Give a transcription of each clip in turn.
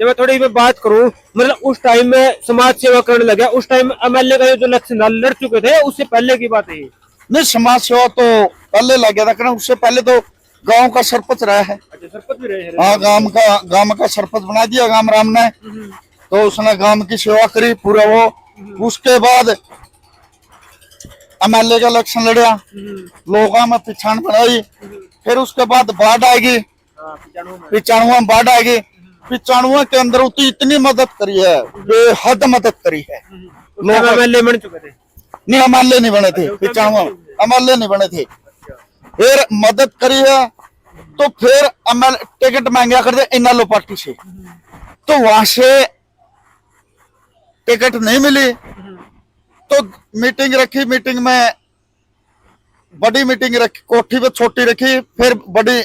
जब मैं थोड़ी मैं बात करूं, मतलब उस टाइम में समाज सेवा करने लगा, उस टाइम एमएलए का जो इलेक्शन लड़ चुके थे, उससे पहले की बात है ये? नहीं, समाज सेवा तो पहले लग गया था करना, उससे पहले तो गांव का सरपंच रहा है। अच्छा, सरपंच भी रहे हैं? हाँ, गांव का सरपंच बना दिया गांव राम ने। तो उसने गांव की सेवा करी पूरा वो। उसके बाद एमएलए का इलेक्शन लड़ा, लोगों में पिछाड़ बनाई। फिर उसके बाद बाढ़ आएगी, 95 में बाढ़ आएगी। 95 के अंदर उसकी इतनी मदद करी है, बेहद मदद करी है। लोग एमएलए बन चुके थे? नहीं, एमएलए नहीं बने थे 95 में, एमएलए नहीं बने थे। फिर मदद करी है, तो फिर एमएलए टिकट महंगा कर दे इनालो पार्टी से, तो वहां से टिकट नहीं मिली। तो मीटिंग रखी, मीटिंग में बड़ी मीटिंग रखी, कोठी पे छोटी रखी, फिर बड़ी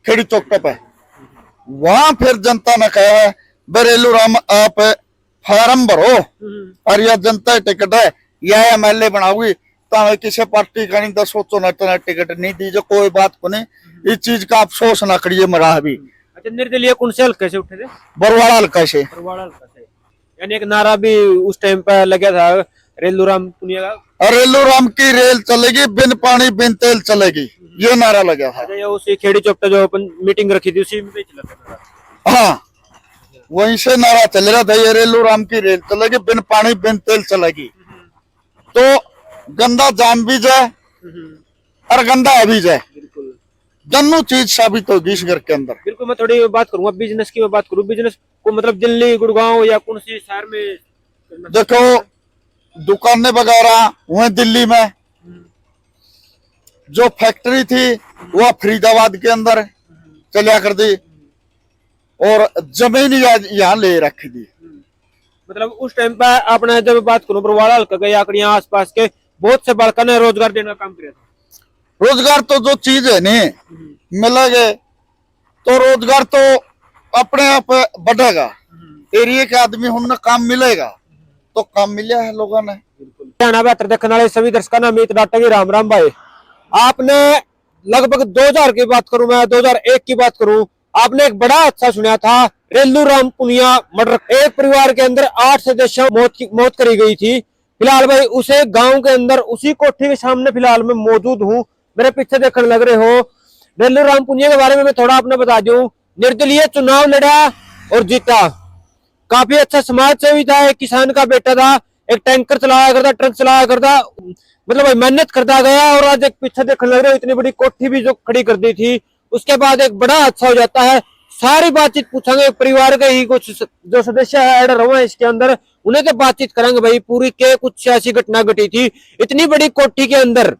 खेड़ी चौक पे। वहां फिर जनता ने कहा, बरेलू राम आप फार्म भरो और यह जनता टिकट है, यह एमएलए बनाओगी, तो हमें किसी पार्टी का नहीं 10 टिकट नहीं दी, जो कोई बात को नहीं। इस चीज का अफसोस ना करिए मरा अभी। अच्छा, निर्दलीय कौन से हल्के से उठे थे? बरवाड़ा हल्का से। बरवाड़ा हल्का से, यानी एक नारा भी उस टाइम पे लगा था रेलू राम पुनिया का। रेलू राम की रेल चलेगी, बिन पानी बिन तेल चलेगी, ये नारा लगा था। अच्छा, ये उसी खेड़ी चौक पे जो अपन मीटिंग रखी थी उसी में ही चला था? हाँ, वहीं से नारा चल रहा था, ये रेलू राम की रेल चलेगी, बिन पानी बिन तेल चलेगी। तो गंदा जाम भी जाए और गंदा अभी जाए, दोनों चीज साबित होगी इस घर के अंदर। बिल्कुल। मैं थोड़ी बात करूंगा बिजनेस की, मैं बात करूँ बिजनेस को, मतलब दिल्ली, गुड़गांव या कौन सी शहर में? देखो, दुकानें वगैरह हुए दिल्ली में, जो फैक्ट्री थी वह फरीदाबाद के अंदर चलिया कर दी, और जमीन यहाँ ले रखी दी। मतलब उस टाइम पे आपने जब बात करूं बरवाड़ा हल्का के या आसपास के बहुत से बालका ने रोजगार देने का काम किया था। रोजगार तो जो चीज है नहीं मिलेगा, तो रोजगार तो अपने आप बढ़ेगा। एरिया के आदमी उन्हें काम मिलेगा, तो काम मिला है लोगों ने। बेहतर देखने वाले सभी दर्शकों ने अमित डाटा की राम राम भाई। आपने लगभग 2000 की बात करूं, मैं 2001 की बात करूं, आपने एक बड़ा अच्छा सुना था, रेलू राम पुनिया मर्डर। एक परिवार के अंदर 8 सदस्यों मौत करी गई थी। फिलहाल भाई उसे गांव के अंदर उसी कोठी के सामने फिलहाल मैं मौजूद हूँ, मेरे पीछे देखने लग रहे हो। रेलू राम पुनिया के बारे में मैं थोड़ा आपने बता दूं, निर्दलीय चुनाव लड़ा और जीता, काफी अच्छा समाज सेवी था, एक किसान का बेटा था, एक टैंकर चलाया करता, ट्रक चलाया करता, मतलब भाई मेहनत करता गया। और आज एक पीछे देखने लग रहे हो, इतनी बड़ी कोठी भी जो खड़ी कर दी थी, उसके बाद एक बड़ा अच्छा हो जाता है। सारी बातचीत पूछेंगे, परिवार के ही कुछ जो सदस्य ऐड रहे इसके अंदर, उन्हें तो बातचीत करेंगे भाई पूरी के कुछ ऐसी घटना घटी थी इतनी बड़ी कोठी के अंदर।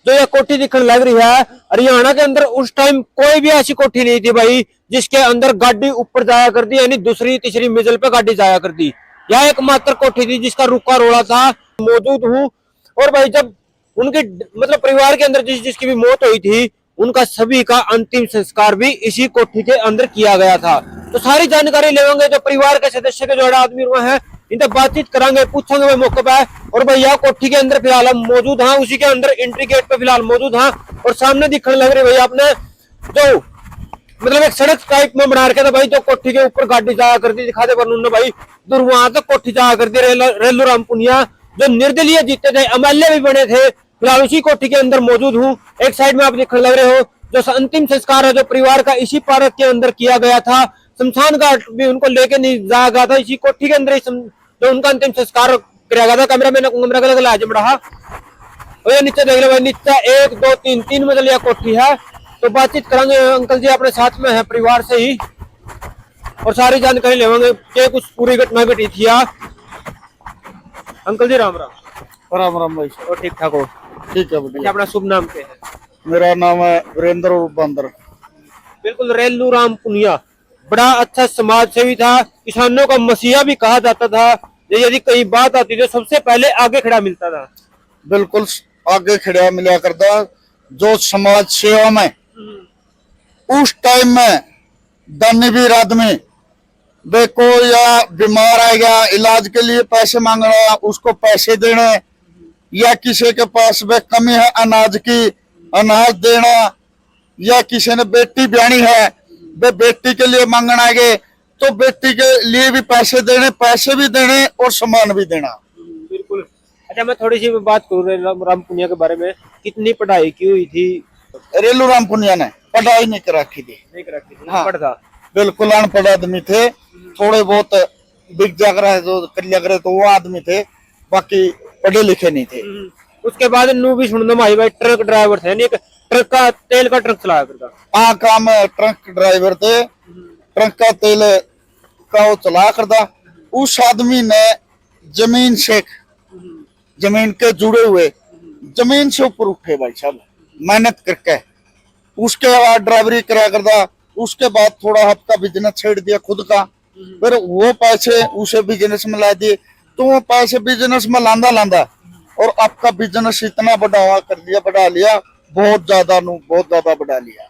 जो यह कोठी दिखने लग रही है हरियाणा के अंदर, उस टाइम कोई भी ऐसी कोठी नहीं थी भाई जिसके अंदर गाड़ी ऊपर जाया करती, यानी दूसरी तीसरी मंजिल पे गाड़ी जाया करती। यह एकमात्र कोठी थी जिसका रुका रोड़ा था। मौजूद हूँ, और भाई जब उनके मतलब परिवार के अंदर जिसकी भी मौत हुई थी, उनका सभी का अंतिम संस्कार भी इसी कोठी के अंदर किया गया था। तो सारी जानकारी लेंगे, जो परिवार के सदस्य के जो आदमी हुए हैं इनसे बातचीत करांगे, पूछेंगे भाई मौके पे। और भाई यह कोठी के अंदर फिलहाल हम मौजूद हैं, उसी के अंदर एंट्री गेट पे फिलहाल मौजूद हैं, और सामने दिखने लग रही भाई आपने जो मतलब एक सड़क टाइप में बना रखा था भाई, जो कोठी के ऊपर गाड़ी जाया करती, दिखा दे वरुण भाई दूर वहां तक कोठी जाया करती। रेलू राम पुनिया जो निर्दलीय जीते थे, एमएलए भी बने थे, फिलहाल उसी कोठी के अंदर मौजूद हूँ। एक साइड में आप देखने लग रहे हो जो अंतिम संस्कार है जो परिवार का इसी पार्क के अंदर किया गया था। शमशान घाट भी उनको लेके नहीं जाया गया था, इसी कोठी के अंदर जो उनका अंतिम संस्कार किया गया था। कैमरा मैंने आज बढ़ा, और ये नीचे देख रहे भाई, नीचे 1 2 3 3 मंजिल यह कोठी है। तो बातचीत करेंगे, अंकल जी अपने साथ में है परिवार से ही, और सारी जानकारी लेंगे कि कुछ पूरी घटना घटी थी। अंकल जी राम राम। राम राम भाई। और ठीक ठाक हो? ठीक है बढ़िया। अपना शुभ नाम क्या है? मेरा नाम है वीरेंद्र बंदर। बिल्कुल, रेलू राम पुनिया बड़ा अच्छा समाज सेवी था, किसानों का मसीहा भी कहा जाता था। यदि कहीं बात आती तो सबसे पहले आगे खड़ा मिलता था। बिल्कुल आगे खड़ा मिला करता, जो समाज सेवा में उस टाइम में दानवीर आदमी देखो, या बीमार आएगा इलाज के लिए पैसे मांगना, उसको पैसे देने, या किसी के पास वे कमी है अनाज की, अनाज देना, या किसी ने बेटी ब्यानी है वे बेटी के लिए मांगना आगे, तो बेटी के लिए भी पैसे भी देने और सम्मान भी देना। बिल्कुल। अच्छा, मैं थोड़ी सी बात करूँ रेलू पुनिया के बारे में, कितनी पढ़ाई की हुई थी? रेलू राम पुनिया ने पढ़ाई नहीं कर रखी थी। नहीं कर रखी थी, हाँ, पढ़ था। बिल्कुल अनपढ़ आदमी थे, थोड़े बहुत बिक जागरा जो कर लिया करे तो वो आदमी थे, बाकी पढ़े लिखे नहीं थे। उसके बाद नू भी सुनने में आई भाई ट्रक ड्राइवर थे, नहीं, एक ट्रक का तेल का ट्रक चलाया करता। हाँ, काम ट्रक ड्राइवर थे, ट्रक का तेल का वो चला करता। उस आदमी ने जमीन से, जमीन के जुड़े हुए, जमीन से ऊपर उठे भाई साहब, मेहनत करके। उसके बाद ड्राइवरी करा करता, उसके बाद थोड़ा हफ्ता बिजनेस छेड़ दिया खुद का, फिर वो पैसे उसे बिजनेस में ला दिए, तो वो पैसे बिजनेस में लांदा लांदा और आपका बिजनेस इतना बढ़ावा कर दिया, बढ़ा लिया, बहुत ज्यादा बढ़ा लिया।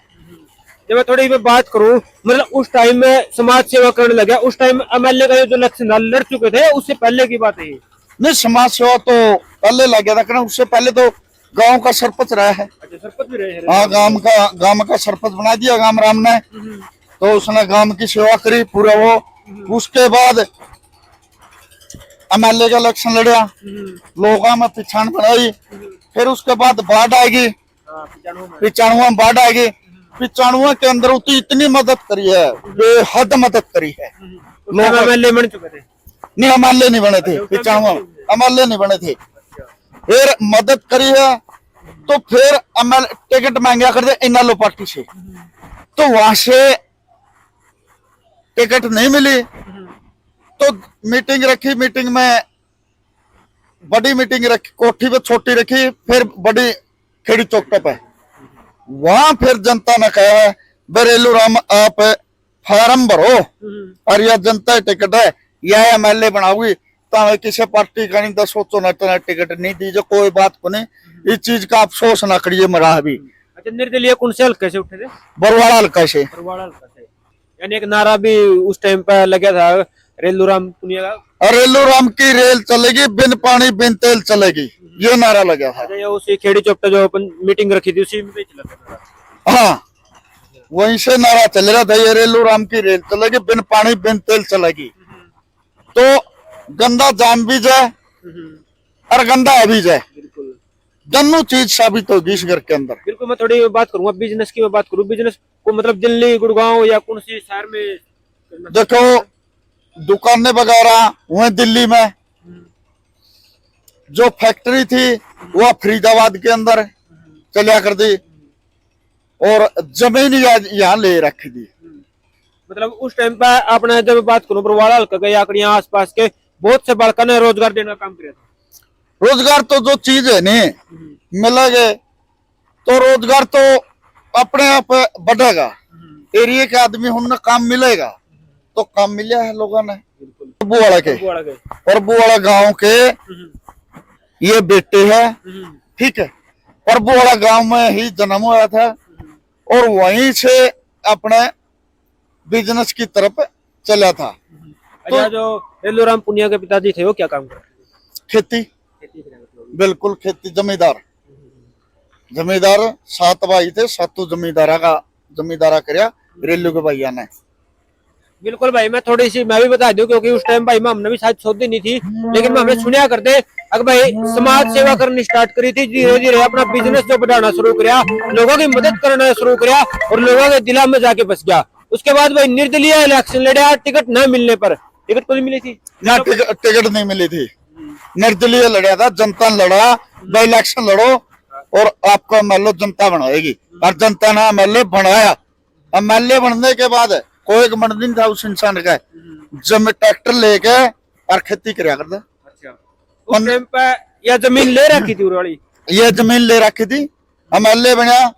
जब मैं थोड़ी मैं बात करूं, मतलब उस टाइम में समाज सेवा करने लगा, उस टाइम एमएलए का जो इलेक्शन लड़ चुके थे, उससे पहले की बात है ये? नहीं, समाज सेवा तो पहले लग गया था करना, उससे पहले तो गांव का सरपंच रहा है। अच्छा, सरपंच भी रहे हैं? हाँ, गांव का सरपंच बना दिया गांव राम ने, तो उसने गांव की सेवा करी पूरा वो। उसके बाद एमएलए का इलेक्शन लड़ा, लोगों में पिछाड़ बनाई, फिर उसके बाद बाढ़ आएगी, 95 में बाढ़ आएगी। 95 के अंदर उसकी इतनी मदद करी है, बेहद मदद करी है। लोग एमएलए बन चुके थे? नहीं, एमएलए नहीं बने थे 95, एमएलए नहीं बने थे। फिर मदद करी है, तो फिर एमएलए टिकट मांगा करते इनालो पार्टी से, तो वहां से टिकट नहीं मिली, तो मीटिंग रखी, मीटिंग में बड़ी मीटिंग रखी, कोठी पे छोटी रखी, फिर बड़ी खेड़ी चौक पे। वहां फिर जनता ने कहा बरेलू राम आप फार्म भरो और यह जनता टिकट है, यह एमएलए बनाओगी, तो किसी पार्टी का नहीं, 10 सोचो न टिकट नहीं दीजिए, कोई बात को नहीं, इस चीज का अफसोस ना करिए मरा भी। अच्छा, निर्दलीय कौन से हल्के से उठे थे? बरवाड़ा हल्का से। बरवाड़ा हल्का से, यानी एक नारा भी उस टाइम पे लगा था रेलू राम पुनिया का, रेलू राम की रेल चलेगी, बिन पानी बिन तेल चलेगी, ये नारा लगा था। ये उसी खेड़ी चौक पे जो अपन मीटिंग रखी थी उसी में चला था? हाँ, वहीं से नारा चल रहा था, ये रेलू राम की रेल चलेगी, बिन पानी बिन तेल चलेगी। तो गंदा जान भी जाए और गंदा भी जाए, दोनों चीज साबित होगी इस घर के अंदर। बिल्कुल। मैं थोड़ी बात करूंगा बिजनेस की, मैं बात करूँ बिजनेस को, मतलब दिल्ली, गुड़गांव या कौन सी शहर में? देखो, दुकानें वगैरह हुए दिल्ली में, जो फैक्ट्री थी वह फरीदाबाद के अंदर चलिया कर दी, और जमीन यहाँ ले रखी थी। मतलब उस टाइम पे आपने जब बात करूं बरवाड़ा हल्का के या यहाँ आसपास के बहुत से बालकों ने रोजगार देने का काम किया था। रोजगार तो जो चीज है नहीं मिलेगा, तो रोजगार तो अपने आप बढ़ेगा, एरिया के आदमी उन्हें काम मिलेगा, तो काम मिला है लोगों ने। प्रभुवाड़ा के प्रभुवाड़ा गांव के ये बेटे है, ठीक है, प्रभुवाड़ा गांव में ही जन्म हुआ था, और वहीं से अपने बिजनेस की तरफ चला था। अच्छा, जो रेलू राम पुनिया के पिताजी थे वो क्या काम करते थे? खेती, बिल्कुल खेती, जमींदार 7 भाई थे, 7 जमींदारा करया रेलू के भैया ने। बिल्कुल भाई, मैं थोड़ी सी मैं भी बता दूं, क्योंकि उस टाइम भाई में हमने भी शायद सोची नहीं थी, लेकिन हमने सुनिया करते अगर भाई समाज सेवा करनी स्टार्ट करी थी, धीरे धीरे अपना बिजनेस जो बढ़ाना शुरू किया, लोगों की मदद करना शुरू किया और लोगों के दिला में जाके बस गया। उसके बाद भाई निर्दलीय इलेक्शन लड़ा, टिकट न मिलने पर, टिकट तो नहीं मिली थी ना, टिकट नहीं मिली थी, निर्दलीय लड़ा था, जनता लड़ा, भाई इलेक्शन लड़ो और आपको एमएलए जनता बनाएगी, और जनता ने एमएलए बनाया। एमएलए बनने के बाद कोई घमंड नहीं था उस इंसान का, जब ट्रैक्टर लेके और खेती कराया करता। अच्छा, उस टाइम पे या जमीन ले रखी थी उरवाड़ी? ये जमीन ले रखी थी, एमएलए बना,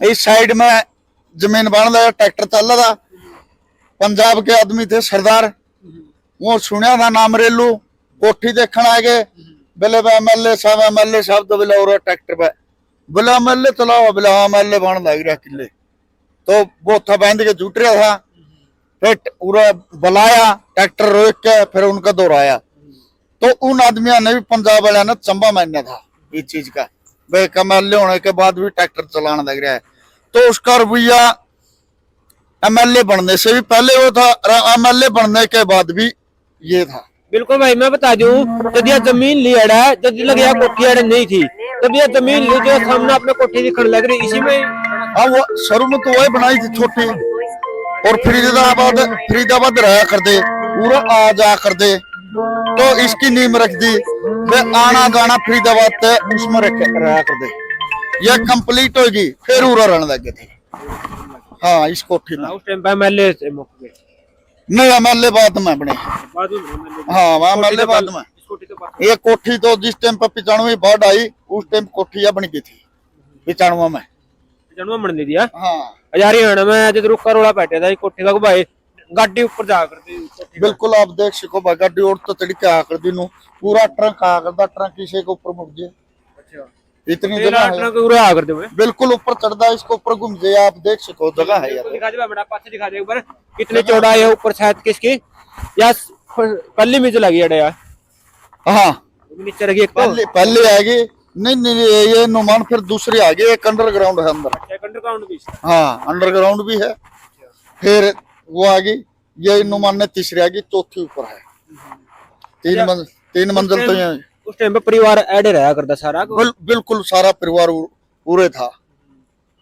इस साइड में जमीन बन लगा, ट्रैक्टर चल रहा था, पंजाब के आदमी थे सरदार, वो सुनिया था नाम रेलू, कोठी देखने आ गए, बोले एमएलए साहब, तो बोले और ट्रैक्टर पे, बोले एमएलए चलाओ, बोले हाँ एमएलए बन लग रहा किले, तो वो था बांध के जुट रहा था, फिर पूरा बुलाया, ट्रैक्टर रोक के फिर उनका दोहराया, तो उन आदमियों ने भी पंजाब वाले ने चंबा मारना था इस चीज का, भाई एमएलए होने के बाद भी ट्रैक्टर चलाने लग रहा है, तो उसका रवैया एमएलए बनने से भी पहले वो था, एमएलए बनने के बाद भी ये था। बिल्कुल भाई, मैं बता दूं, जब यह जमीन ली अड़ा, जब लग गया कोठी अड़ा नहीं थी, तब यह जमीन ली जो सामने अपने कोठी दिखने लग रही, इसी में हाँ वो शुरू में तो वही बनाई थी छोटी, और फरीदाबाद रहा कर दे, पूरा आ जा कर दे, तो इसकी नींव रख दी, वे आना जाना फरीदाबाद से उसमें रहा कर दे, यह कंप्लीट होगी, फिर उरा रहने लगे थे। हाँ इस कोठी में उस टाइम पे एमएलए थे मौके पे। नहीं एमएलए बाद में बने। बाद में हाँ वहाँ एमएलए बाद में। इस कोठी के पास ये कोठी तो जिस टाइम पर 95 बाढ़ आई उस टाइम कोठी बन गई थी 95 में। जनवा मन नहीं दिया। हाँ यार हरियाणा में जब रुका रोड़ा बैठे था कोठी का भाई गाड़ी ऊपर जा कर दी कोठी का। बिल्कुल आप देख सको भाई, गाड़ी और तो चढ़ के आ कर दी पूरा ट्रक आ कर, ट्रक किसी के ऊपर मुड़ जाए, अच्छा इतनी जगह है। ट्रक उड़ा आ कर दे भाई। बिल्कुल ऊपर चढ़दा, इसको ऊपर घूम जाए, आप देख सको जगह है यार। दिखा दे बड़ा पास दिखा दे ऊपर कितने चौड़ा है ऊपर शायद किसकी या पल्ली में चला गया यार। हाँ नीचे रखी एक तो पहले आएगी, नहीं ये नुमान फिर दूसरी आ गई, एक अंडरग्राउंड है अंदर। अंडरग्राउंड भी हाँ अंडरग्राउंड भी है, फिर वो आ गई, ये नुमान ने तीसरी आ गई, चौथी ऊपर है, तीन मंजिल तो यहाँ। उस टाइम पे परिवार ऐड रहा करता सारा बिल्कुल सारा परिवार पूरे था।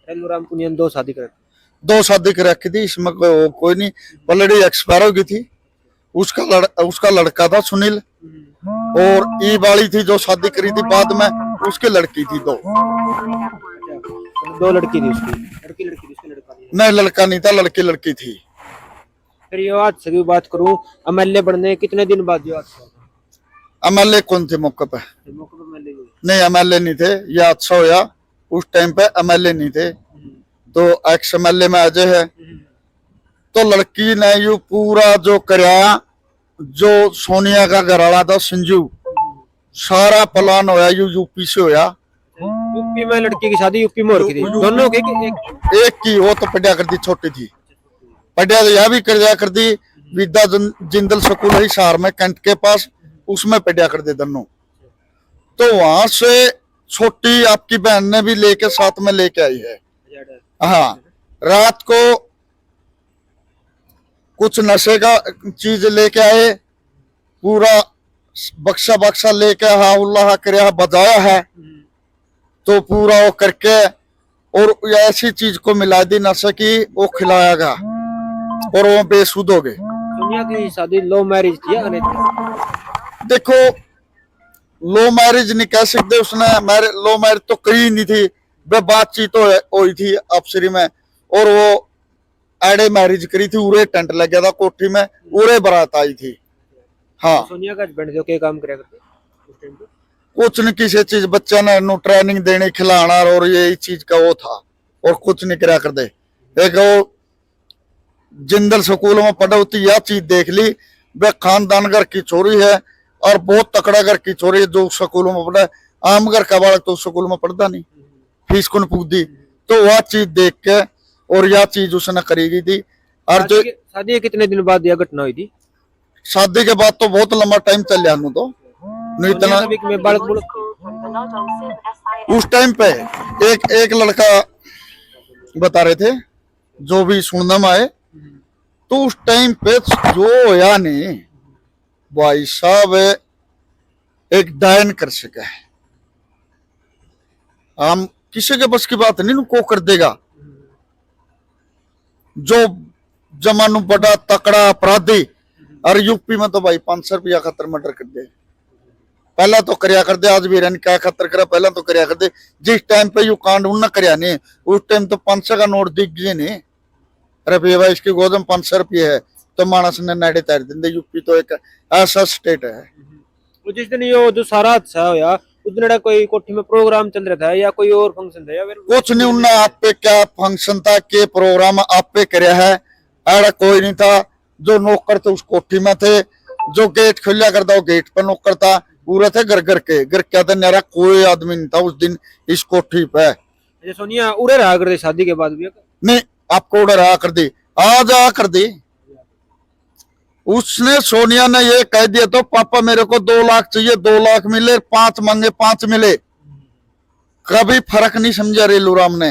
रेलूराम पुनिया दो शादी कर 2 शादी कर रखी थी, इसमें कोई नहीं, पलड़ी एक्सपायर हो गई थी, उसका लड़का था सुनील, और ई वाली थी जो शादी करी थी बाद में, उसकी लड़की थी 2 लड़की थी उसकी, लड़की थी उसका लड़का नहीं, लड़का नहीं था, लड़की थी। फिर ये आज से भी बात करूं, एमएलए बनने कितने दिन बाद जो एमएलए कौन थे मौके पे? नहीं एमएलए नहीं थे, ये अच्छा होया उस टाइम पे एमएलए नहीं थे, तो एक्स एमएलए में अजय है। तो लड़की ने यू पूरा जो कराया, जो सोनिया का घरवाला था संजू, सारा प्लान होया यूपी से होया। यूपी में लड़की की शादी यूपी में हो रखी थी दोनों की एक की, वो तो पढ़िया कर दी, छोटी थी, पढ़िया तो यह भी कर कर दी, विद्या जिंदल स्कूल है शहर में कैंट के पास, उसमें पढ़िया कर दे दोनों। तो वहां से छोटी आपकी बहन ने भी लेके साथ में लेके आई है। हाँ रात को कुछ नशे का चीज लेके आए, पूरा बक्सा लेके हाउल्ला कर बजाया है, तो पूरा वो करके और ऐसी चीज को मिला दी नशे की, वो खिलाया गया और वो बेसुध हो गए। सोनिया की शादी लव मैरिज थी या देखो लो मैरिज नहीं कह सकते, उसने लो मैरिज तो करी नहीं थी, वे बातचीत तो हुई थी आपसरी में, और वो एडे मैरिज करी थी, उरे टेंट लग गया था कोठी में, उरे बारात आई थी। हाँ सोनिया का हस्बैंड जो के काम करे करते उस टाइम पे कुछ नहीं, किसी चीज बच्चा ने ट्रेनिंग देनी, खिलाना, और ये चीज का वो था, और कुछ नहीं करा कर दे। एक वो जिंदल स्कूल में पढ़ा होती, यह चीज देख ली, वे खानदान घर की छोरी है और बहुत तकड़ा घर की छोरी है, जो स्कूल में पढ़ा। आम घर का बालक तो स्कूल में पढ़ता नहीं, फीस को पूछ दी, तो वह चीज देख के और यह चीज उसने करी गई थी। और जो शादी के कितने दिन बाद यह घटना हुई थी? शादी के बाद तो बहुत लंबा टाइम चल गया, तो नहीं इतना। उस टाइम पे एक लड़का बता रहे थे, जो भी सुनने में आए, तो उस टाइम पे जो होया नहीं भाई साहब, एक डायन कर सके, हम किसी के बस की बात नहीं, को कर देगा। जो जमानु बड़ा तकड़ा अपराधी, और यूपी में तो भाई 500 रुपया खतर मर्डर कर दे, पहला तो करया कर दे, आज भी रन क्या खतर करा, पहला तो करया कर दे। जिस टाइम पे यू कांड उन्ना करया नहीं, उस टाइम तो 500 का नोट दिख गए नहीं, अरे भैया इसकी गोद में 500 रुपये है, तो मानस ने नाड़े तैर देंगे। यूपी तो एक ऐसा स्टेट है। जिस दिन ये जो सारा अच्छा होया, उस दिन कोई कोठी में प्रोग्राम चल रहा था या कोई और फंक्शन था या फिर कुछ नहीं, उनने आप पे क्या फंक्शन था, के प्रोग्राम आप पे करया है, ऐसा कोई नहीं था। जो नौकर थे उस कोठी में थे, जो गेट खोलिया करता वो गेट पर नौकर था, पूरे थे घर क्या था, न्यारा कोई आदमी नहीं था उस दिन इस कोठी पे। सोनिया उड़े रहा कर दे शादी के बाद भी? नहीं आपको उड़े रहा कर दी, आज आ कर दी। उसने सोनिया ने ये कह दिया तो पापा मेरे को 2 लाख चाहिए, 2 लाख मिले, 5 मांगे 5 मिले। कभी फर्क नहीं समझा रेलूराम ने,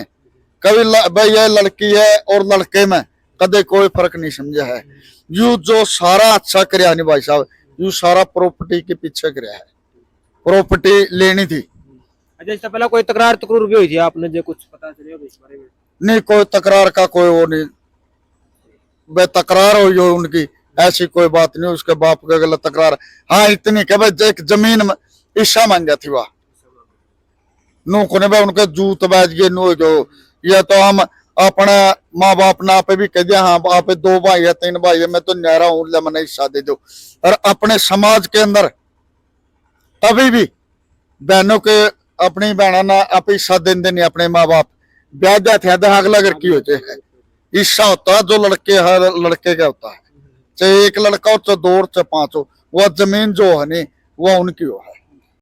कभी भाई ये लड़की है और लड़के में कदे कोई फर्क नहीं समझा है। यू जो सारा अच्छा करया नहीं भाई साहब, यू सारा प्रॉपर्टी के पीछे करया है, प्रॉपर्टी लेनी थी। अच्छा, इससे पहले कोई तकरार तकरूर भी हुई थी आपने जो कुछ पता चले इस बारे में? नहीं, कोई तकरार का कोई वो नहीं, वे तकरार हुई हो उनकी, ऐसी कोई बात नहीं। उसके बाप का गलत तकरार, हाँ इतनी के भाई एक जमीन में हिस्सा मांग गया थी, वाह नू को भाई उनके जूत बैठ गए नू जो। ये तो हम अपने माँ बाप ने आप भी कह दिया, हाँ आप 2 भाई है 3 भाई है, मैं तो न्यारा हूं, मैंने हिस्सा दे दो। और अपने समाज के अंदर कभी भी बहनों के अपनी बहना ना आप हिस्सा देंगे नहीं, अपने माँ बाप ब्याह जाते हैं अगला घर की होते हैं। हिस्सा होता है जो लड़के हर लड़के का होता है, चाहे 1 लड़का हो, चाहे 2 हो, चाहे 5 हो, वह जमीन जो है नहीं वह उनकी हो है।